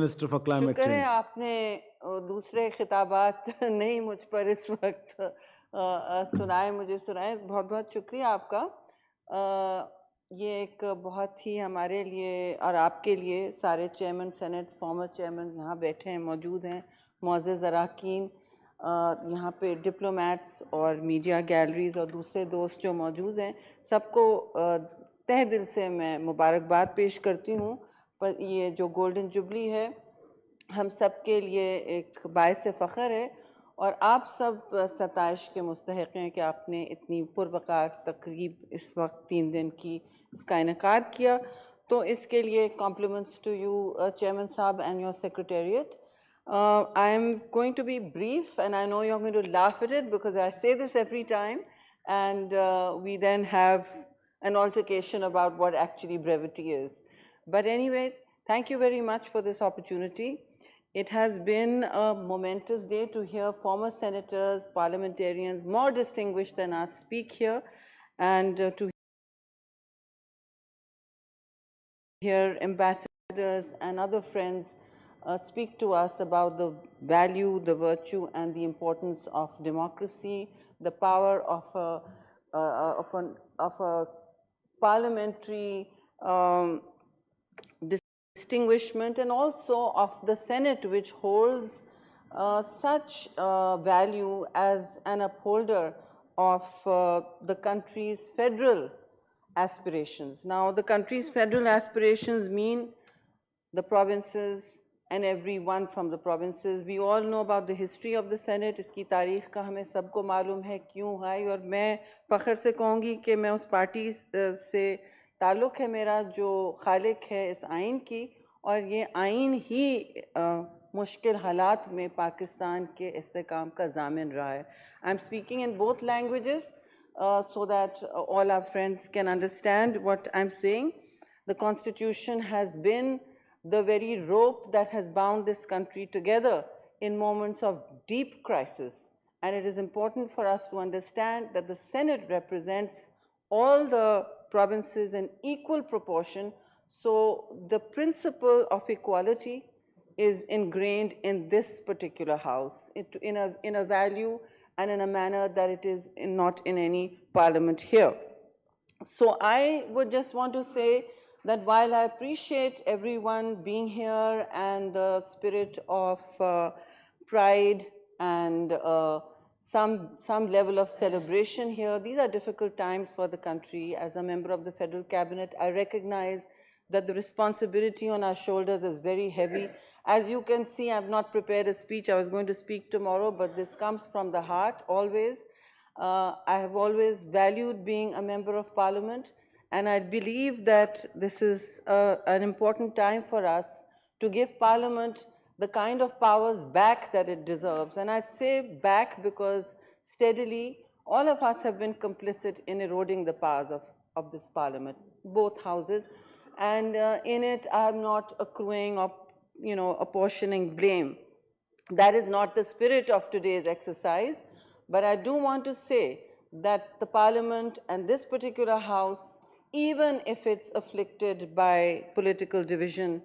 Minister for Climate शुक्र है Change. आपने दूसरे खिताबात नहीं मुझ पर इस वक्त सुनाए, मुझे सुनाए। बहुत बहुत शुक्रिया आपका। ये एक बहुत ही हमारे लिए और आपके लिए, सारे चेयरमैन सेनेट, फॉर्मर चेयरमैन यहाँ बैठे हैं, मौजूद हैं, मुअज़्ज़ज़ अराकीन, यहाँ पे डिप्लोमैट्स और मीडिया गैलरीज़ और दूसरे दोस्त जो मौजूद हैं, सबको तहे दिल से मैं मुबारकबाद पेश करती हूँ। पर ये जो गोल्डन जुबली है हम सब के लिए एक बाइस फ़ख्र है और आप सब सताइश के मुस्तहिक़ हैं कि आपने इतनी पुरवकार तकरीब इस वक्त 3 दिन की इसका इनेकाद किया। तो इसके लिए कॉम्प्लीमेंट्स टू यू चेयरमैन साहब and your secretariat. I am going to be brief and I know you're going to laugh at it because I say this every time and we then have an altercation about what actually brevity is. But anyway, thank you very much for this opportunity. It has been a momentous day to hear former senators, parliamentarians more distinguished than us speak here, and to hear ambassadors and other friends speak to us about the value, the virtue, and the importance of democracy, the power of a parliamentary distinguishment, and also of the Senate, which holds such value as an upholder of the country's federal aspirations. Now, the country's federal aspirations mean the provinces and everyone from the provinces. We all know about the history of the Senate. इसकी तारीख़ का हमें सबको मालूम है क्यों है, और मैं फ़ख्र से कहूँगी कि मैं उस पार्टी से ताल्लुक़ है मेरा जो खालिक है इस आइन की, और ये आइन ही मुश्किल हालात में पाकिस्तान के इस्तेकाम का ज़ामिन रहा है. I am speaking in both languages so that all our friends can understand what I'm saying. The Constitution has been the very rope that has bound this country together in moments of deep crisis. And it is important for us to understand that the Senate represents all the provinces in equal proportion. So the principle of equality is ingrained in this particular house in a value and in a manner that it is not in any parliament here. So I would just want to say that while I appreciate everyone being here and the spirit of pride and some level of celebration here, these are difficult times for the country. As a member of the Federal Cabinet, I recognize that the responsibility on our shoulders is very heavy. As you can see, I've not prepared a speech. I was going to speak tomorrow, but this comes from the heart always. I have always valued being a member of Parliament, and I believe that this is an important time for us to give Parliament the kind of powers back that it deserves. And I say back because steadily all of us have been complicit in eroding the powers of this Parliament, both houses. And in it, I am not accruing or apportioning blame. That is not the spirit of today's exercise. But I do want to say that the Parliament and this particular House, even if it's afflicted by political division,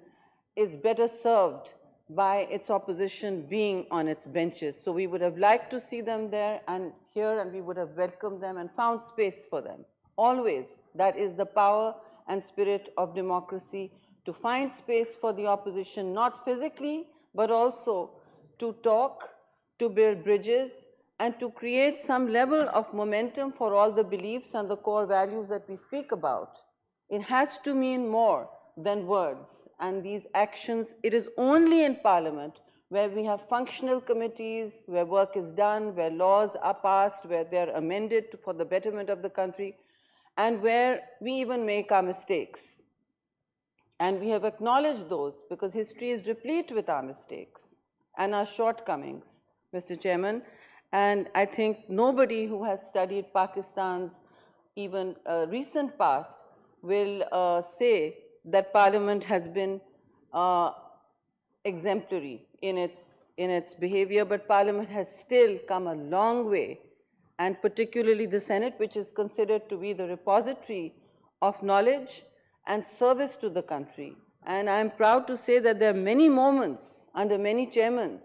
is better served by its opposition being on its benches. So we would have liked to see them there and here, and we would have welcomed them and found space for them. Always, that is the power and spirit of democracy, to find space for the opposition, not physically, but also to talk, to build bridges, and to create some level of momentum for all the beliefs and the core values that we speak about. It has to mean more than words and these actions. It is only in Parliament where we have functional committees, where work is done, where laws are passed, where they're amended for the betterment of the country, and where we even make our mistakes. And we have acknowledged those because history is replete with our mistakes and our shortcomings, Mr. Chairman. And I think nobody who has studied Pakistan's even recent past will say that Parliament has been exemplary in its behavior, but Parliament has still come a long way, and particularly the Senate, which is considered to be the repository of knowledge and service to the country. And I'm proud to say that there are many moments under many chairmen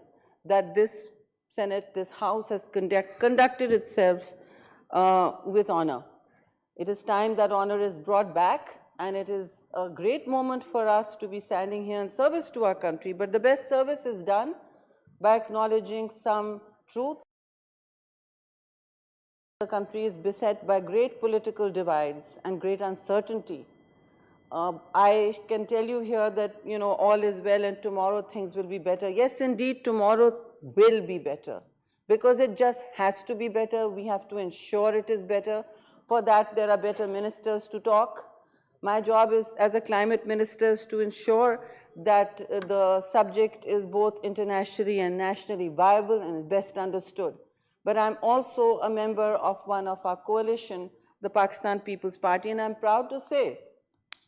that this Senate, this House has conducted itself with honor. It is time that honor is brought back, and it is a great moment for us to be standing here in service to our country. But the best service is done by acknowledging some truth. The country is beset by great political divides and great uncertainty. I can tell you here that, all is well and tomorrow things will be better. Yes, indeed, tomorrow will be better, because it just has to be better. We have to ensure it is better. For that, there are better ministers to talk. My job is, as a climate minister, is to ensure that the subject is both internationally and nationally viable and best understood. But I'm also a member of one of our coalition, the Pakistan People's Party, and I'm proud to say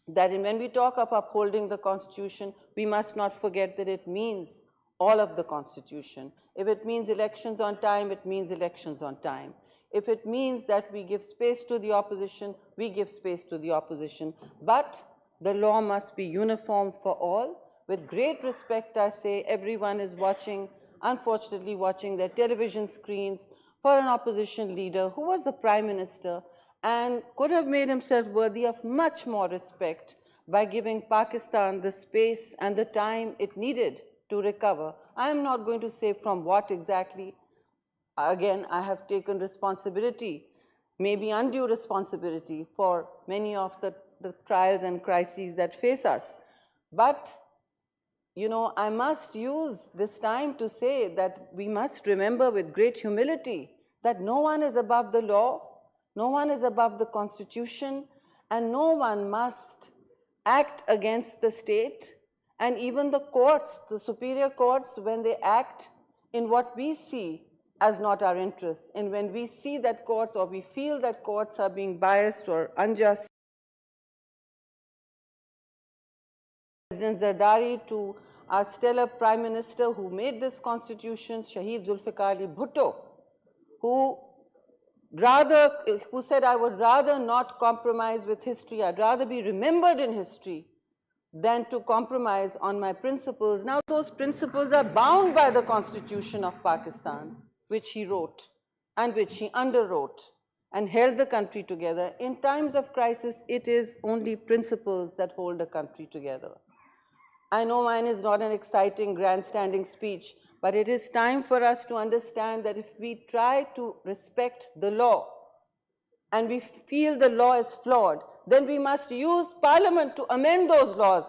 that when we talk of upholding the Constitution, we must not forget that it means all of the Constitution. If it means elections on time, it means elections on time. If it means that we give space to the opposition, we give space to the opposition. But the law must be uniform for all. With great respect, I say, everyone is watching, unfortunately watching their television screens for an opposition leader who was the Prime Minister and could have made himself worthy of much more respect by giving Pakistan the space and the time it needed to recover. I am not going to say from what exactly. Again, I have taken responsibility, maybe undue responsibility, for many of the trials and crises that face us. But, I must use this time to say that we must remember with great humility that no one is above the law, no one is above the Constitution, and no one must act against the state. And even the courts, the superior courts, when they act in what we see as not our interests, and when we see that courts, or we feel that courts are being biased or unjust. President Zardari, to our stellar Prime Minister who made this Constitution, Shaheed Zulfikar Ali Bhutto, who said, I would rather not compromise with history, I'd rather be remembered in history than to compromise on my principles. Now those principles are bound by the Constitution of Pakistan, which he wrote and which he underwrote and held the country together. In times of crisis, it is only principles that hold a country together. I know mine is not an exciting, grandstanding speech, but it is time for us to understand that if we try to respect the law and we feel the law is flawed, then we must use Parliament to amend those laws,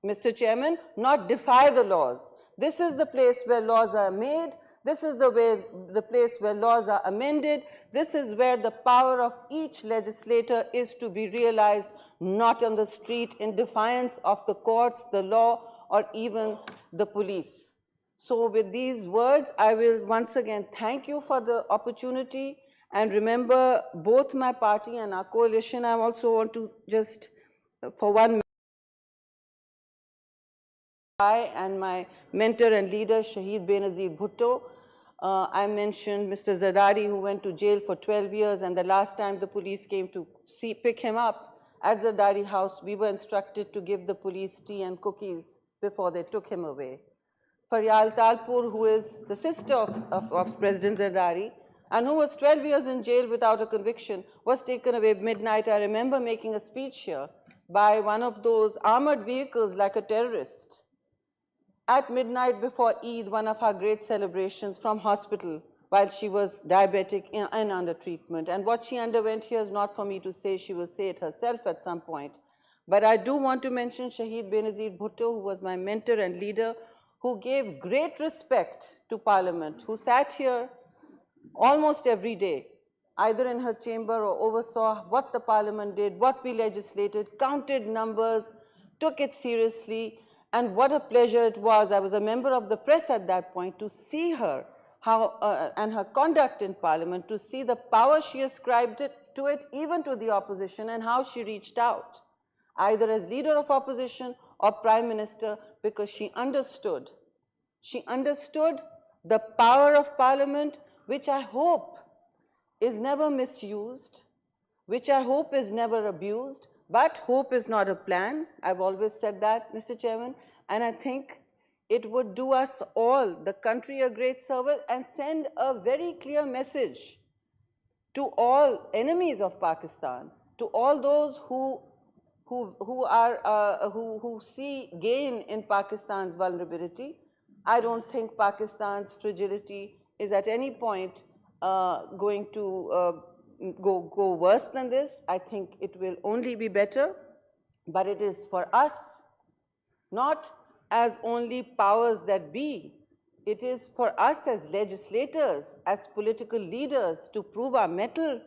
Mr. Chairman, not defy the laws. This is the place where laws are made. This is the place where laws are amended. This is where the power of each legislator is to be realized, not on the street in defiance of the courts, the law, or even the police. So with these words, I will once again thank you for the opportunity, and remember both my party and our coalition. I also want to just, for 1 minute, I and my mentor and leader, Shaheed Benazir Bhutto. I mentioned Mr. Zardari, who went to jail for 12 years, and the last time the police came to pick him up at Zardari House, we were instructed to give the police tea and cookies before they took him away. Faryal Talpur, who is the sister of President Zardari, and who was 12 years in jail without a conviction, was taken away midnight. I remember making a speech here by one of those armored vehicles like a terrorist. At midnight before Eid, one of our great celebrations, from hospital while she was diabetic and under treatment. And what she underwent here is not for me to say, she will say it herself at some point. But I do want to mention Shaheed Benazir Bhutto, who was my mentor and leader, who gave great respect to Parliament, who sat here almost every day, either in her chamber or oversaw what the Parliament did, what we legislated, counted numbers, took it seriously. And what a pleasure it was. I was a member of the press at that point, to see her, and her conduct in Parliament, to see the power she ascribed to it, even to the opposition, and how she reached out, either as leader of opposition or Prime Minister, because she understood the power of Parliament, which I hope is never misused, which I hope is never abused, But hope is not a plan. I've always said that, Mr. Chairman, and I think it would do us all, the country, a great service and send a very clear message to all enemies of Pakistan, to all those who see gain in Pakistan's vulnerability. I don't think Pakistan's fragility is at any point going to go worse than this. I think it will only be better, but it is for us, not as only powers that be. It is for us as legislators, as political leaders, to prove our mettle,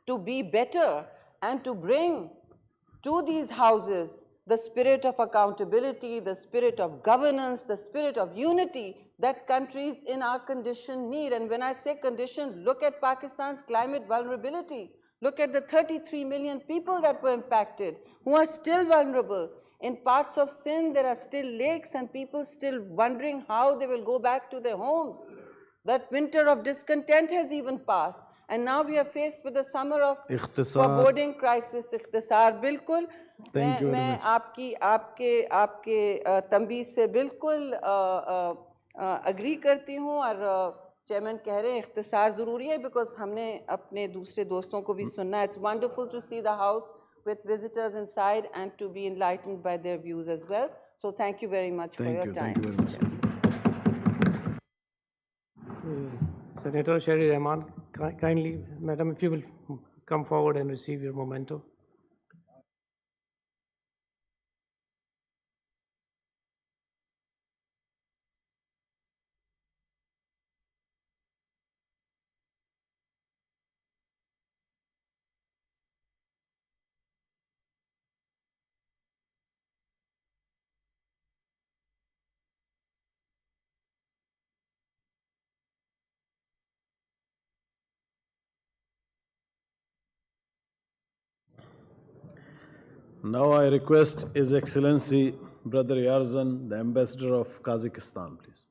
to be better, and to bring to these houses the spirit of accountability, the spirit of governance, the spirit of unity that countries in our condition need. And when I say condition, look at Pakistan's climate vulnerability. Look at the 33 million people that were impacted, who are still vulnerable. In parts of Sindh, there are still lakes and people still wondering how they will go back to their homes. That winter of discontent has even passed. And now we are faced with a summer of foreboding crisis. इख्तिसार बिल्कुल मैं आपके तंबीह से बिल्कुल agree करती हूँ और chairman कह रहे हैं इख्तिसार ज़रूरी है because हमने अपने दूसरे दोस्तों को भी सुनना है. It's wonderful to see the house with visitors inside and to be enlightened by their views as well. So thank you very much for your time. Thank you very much. Senator Sherry Rehman, kindly, Madam, if you will come forward and receive your memento. Now I request His Excellency Brother Yarzan, the Ambassador of Kazakhstan, please.